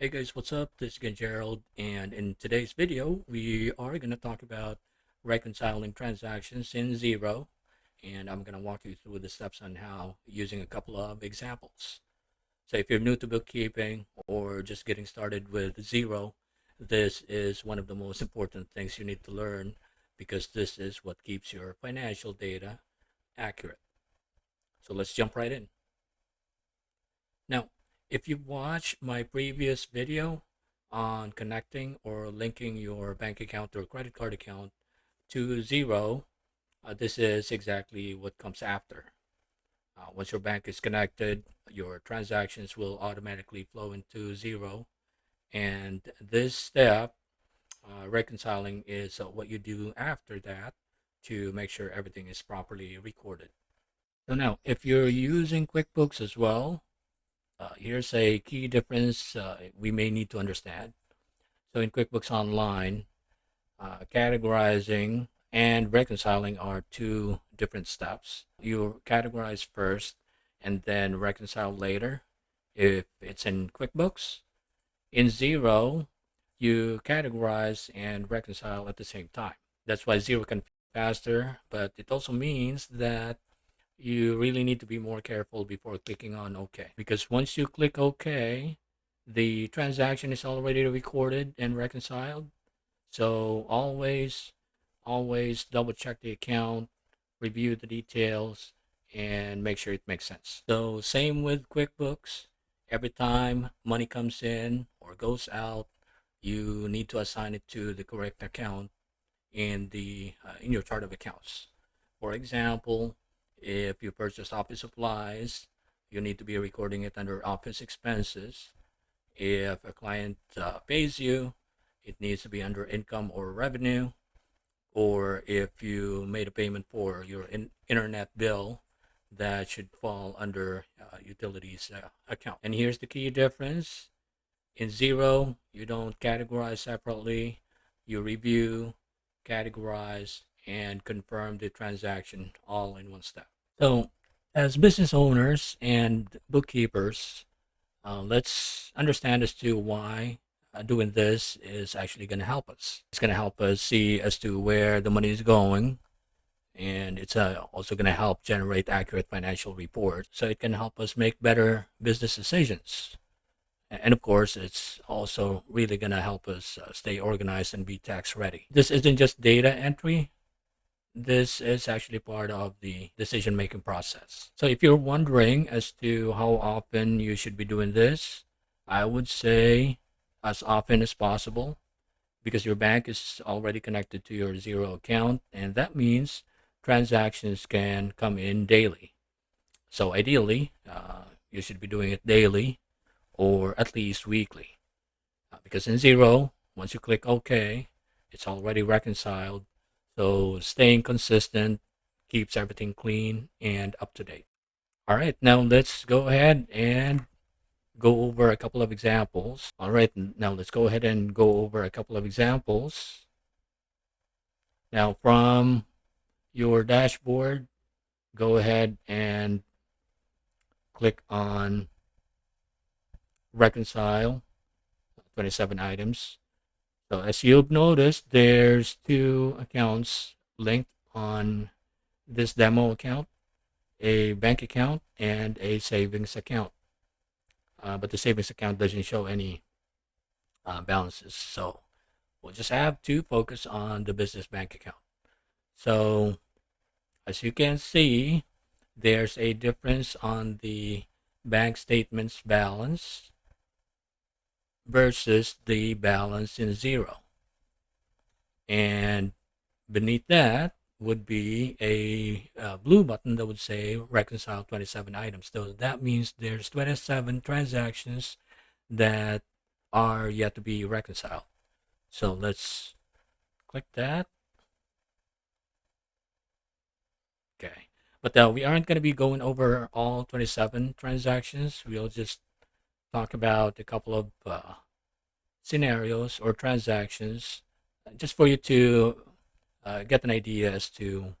Hey guys, what's up? This is again Gerald, and in today's video, we are going to talk about reconciling transactions in Xero, and I'm going to walk you through the steps on how using a couple of examples. So if you're new to bookkeeping or just getting started with Xero, this is one of the most important things you need to learn because this is what keeps your financial data accurate. So let's jump right in. Now, if you watch my previous video on connecting or linking your bank account or credit card account to Xero, this is exactly what comes after. Once your bank is connected, your transactions will automatically flow into Xero. And this step, reconciling, is what you do after that to make sure everything is properly recorded. So now, if you're using QuickBooks as well, here's a key difference we may need to understand. So in QuickBooks Online, categorizing and reconciling are two different steps. You categorize first and then reconcile later if it's in QuickBooks. In Xero, you categorize and reconcile at the same time. That's why Xero can be faster, but it also means that you really need to be more careful before clicking on OK. Because once you click OK, the transaction is already recorded and reconciled. So always double check the account, review the details, and make sure it makes sense. So same with QuickBooks. Every time money comes in or goes out, you need to assign it to the correct account in your chart of accounts. For example, if you purchase office supplies, you need to be recording it under office expenses. If a client pays you, it needs to be under income or revenue. Or if you made a payment for your internet bill, that should fall under utilities account. And here's the key difference. In Xero, you don't categorize separately. You review, categorize, and confirm the transaction all in one step. So, as business owners and bookkeepers, let's understand as to why doing this is actually going to help us. It's going to help us see as to where the money is going, and it's also going to help generate accurate financial reports. So it can help us make better business decisions. And of course, it's also really going to help us stay organized and be tax ready. This isn't just data entry. This is actually part of the decision making process. So if you're wondering as to how often you should be doing this, I would say as often as possible because your bank is already connected to your Xero account, and that means transactions can come in daily. So ideally, you should be doing it daily or at least weekly. Because in Xero, once you click OK, it's already reconciled. So staying consistent keeps everything clean and up to date. All right, now let's go ahead and go over a couple of examples. All right, now let's go ahead and go over a couple of examples. Now from your dashboard, go ahead and click on reconcile 27 items. So as you've noticed, there's two accounts linked on this demo account, a bank account and a savings account. But the savings account doesn't show any balances. So we'll just have to focus on the business bank account. So as you can see, there's a difference on the bank statements balance versus the balance in Xero. And beneath that would be a blue button that would say reconcile 27 items. So that means there's 27 transactions that are yet to be reconciled. So let's click that. Okay. But we aren't going to be going over all 27 transactions. We'll just talk about a couple of scenarios or transactions just for you to get an idea as to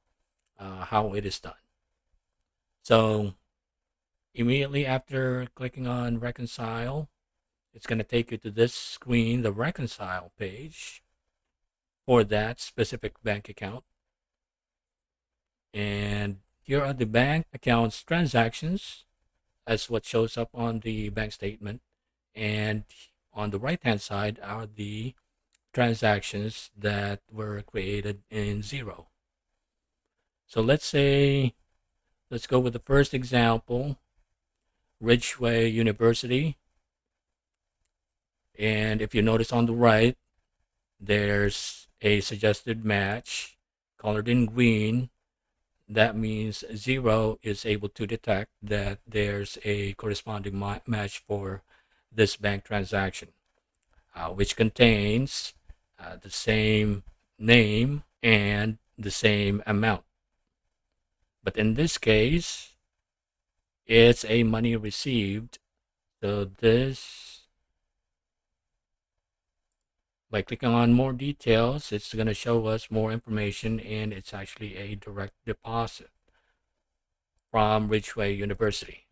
how it is done. So immediately after clicking on reconcile, It's going to take you to this screen, the reconcile page for that specific bank account. And here are the bank accounts transactions as what shows up on the bank statement. And on the right hand side are the transactions that were created in Xero. So let's go with the first example, Ridgeway University. And if you notice on the right, there's a suggested match colored in green. That means Xero is able to detect that there's a corresponding match for this bank transaction, which contains the same name and the same amount. But in this case, it's a money received. So this, by clicking on more details, it's going to show us more information, and it's actually a direct deposit from Ridgeway University.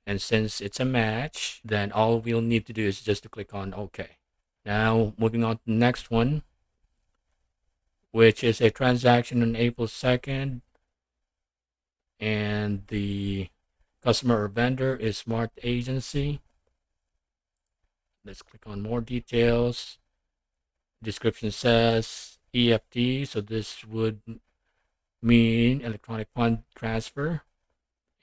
And since it's a match, then all we'll need to do is just to click on OK. Now, moving on to the next one, which is a transaction on April 2nd, and the customer or vendor is Smart Agency. Let's click on more details. Description says EFT, so this would mean electronic fund transfer,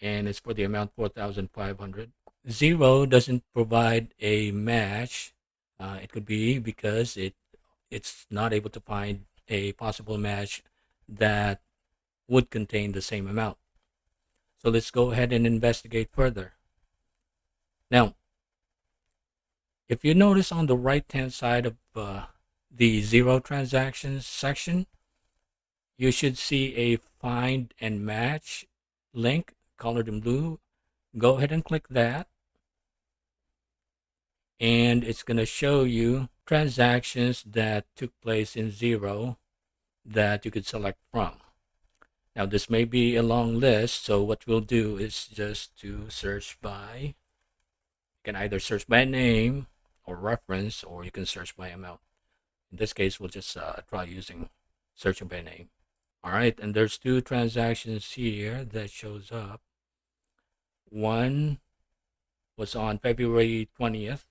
and it's for the amount 4,500. Xero doesn't provide a match. It could be because it's not able to find a possible match that would contain the same amount. So let's go ahead and investigate further. Now, if you notice on the right hand side of the Xero transactions section, you should see a find and match link colored in blue. Go ahead and click that, and it's going to show you transactions that took place in Xero that you could select from. Now, this may be a long list, so what we'll do is just to search by, you can either search by name or reference, or you can search by amount. In this case, we'll just try using searching by name. All right, and there's two transactions here that shows up. One was on February 20th,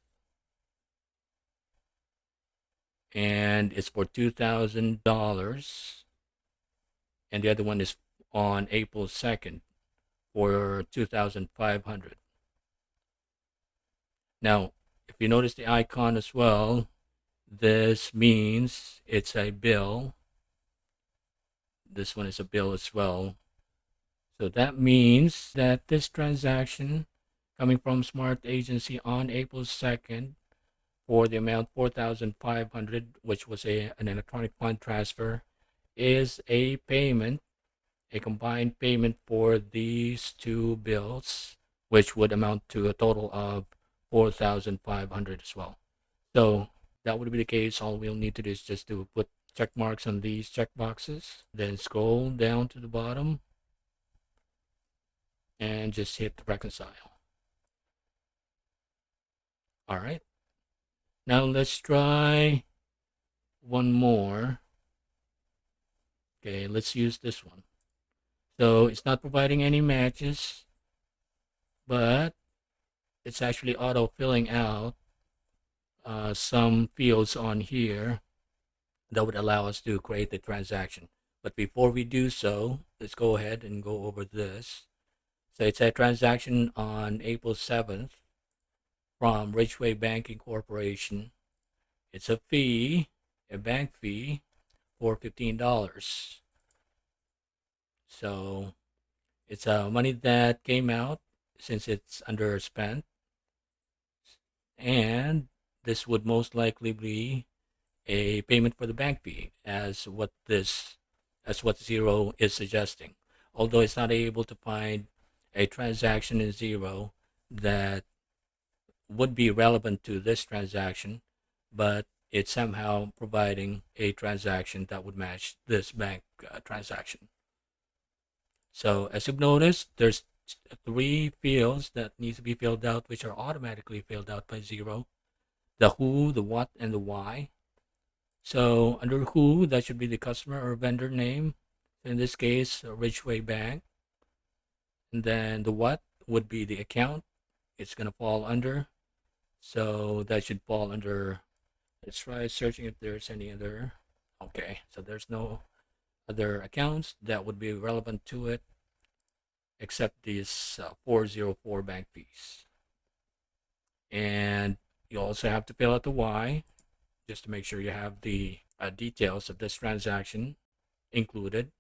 and it's for $2,000. And the other one is on April 2nd for $2,500. Now, if you notice the icon as well, this means it's a bill. This one is a bill as well. So that means that this transaction coming from Smart Agency on April 2nd for the amount 4,500, which was an electronic fund transfer, is a payment, a combined payment for these two bills, which would amount to a total of 4,500 as well. So that would be the case. All we'll need to do is just to put check marks on these check boxes, then scroll down to the bottom and just hit reconcile. All right. Now let's try one more. Okay, let's use this one. So it's not providing any matches, but it's actually auto filling out some fields on here that would allow us to create the transaction. But before we do so, let's go ahead and go over this. So it's a transaction on April 7th from Ridgeway Banking Corporation. It's a fee, a bank fee for $15. So it's money that came out since it's underspent, and this would most likely be a payment for the bank fee, as what Xero is suggesting. Although it's not able to find a transaction in Xero that would be relevant to this transaction, but it's somehow providing a transaction that would match this bank transaction. So as you've noticed, there's three fields that need to be filled out, which are automatically filled out by Xero. the who, the what, and the why. So under who, that should be the customer or vendor name. In this case, Ridgeway Bank. And then the what would be the account it's going to fall under. So that should fall under, let's try searching if there's any other. Okay, so there's no other accounts that would be relevant to it except these 404 bank fees. And you also have to fill out the why just to make sure you have the details of this transaction included.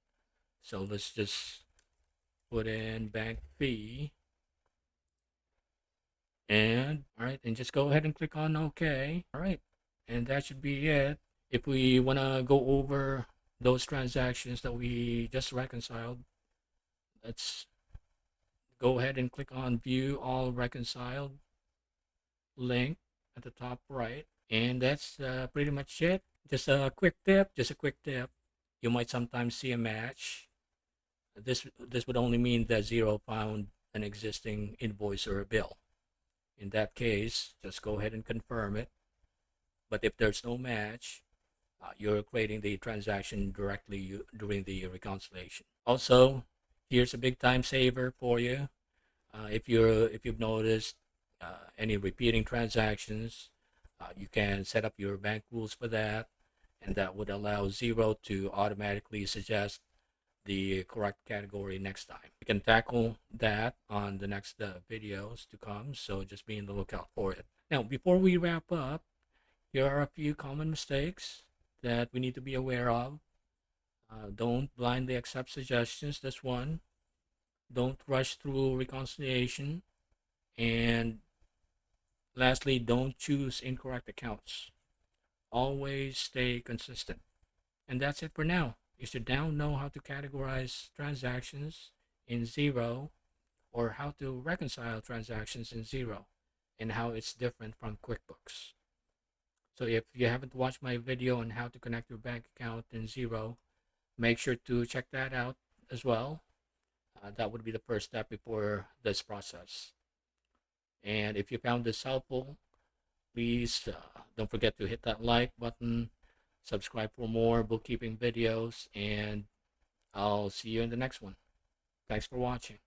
So let's just put in bank fee. And all right, and just go ahead and click on OK. All right, and that should be it. If we want to go over those transactions that we just reconciled, let's go ahead and click on View All Reconciled link at the top right. And that's pretty much it. Just a quick tip. You might sometimes see a match. This would only mean that Xero found an existing invoice or a bill. In that case, just go ahead and confirm it. But if there's no match, you're creating the transaction directly during the reconciliation. Also, here's a big time saver for you. If you've noticed any repeating transactions, you can set up your bank rules for that, and that would allow Xero to automatically suggest the correct category next time. We can tackle that on the next videos to come, so just be on the lookout for it. Now, before we wrap up, here are a few common mistakes that we need to be aware of. Don't blindly accept suggestions. That's one. Don't rush through reconciliation. And lastly, don't choose incorrect accounts. Always stay consistent. And that's it for now. You should now know how to categorize transactions in Xero, or how to reconcile transactions in Xero, and how it's different from QuickBooks. So if you haven't watched my video on how to connect your bank account in Xero, make sure to check that out as well. That would be the first step before this process. And if you found this helpful, please don't forget to hit that like button, subscribe for more bookkeeping videos, and I'll see you in the next one. Thanks for watching.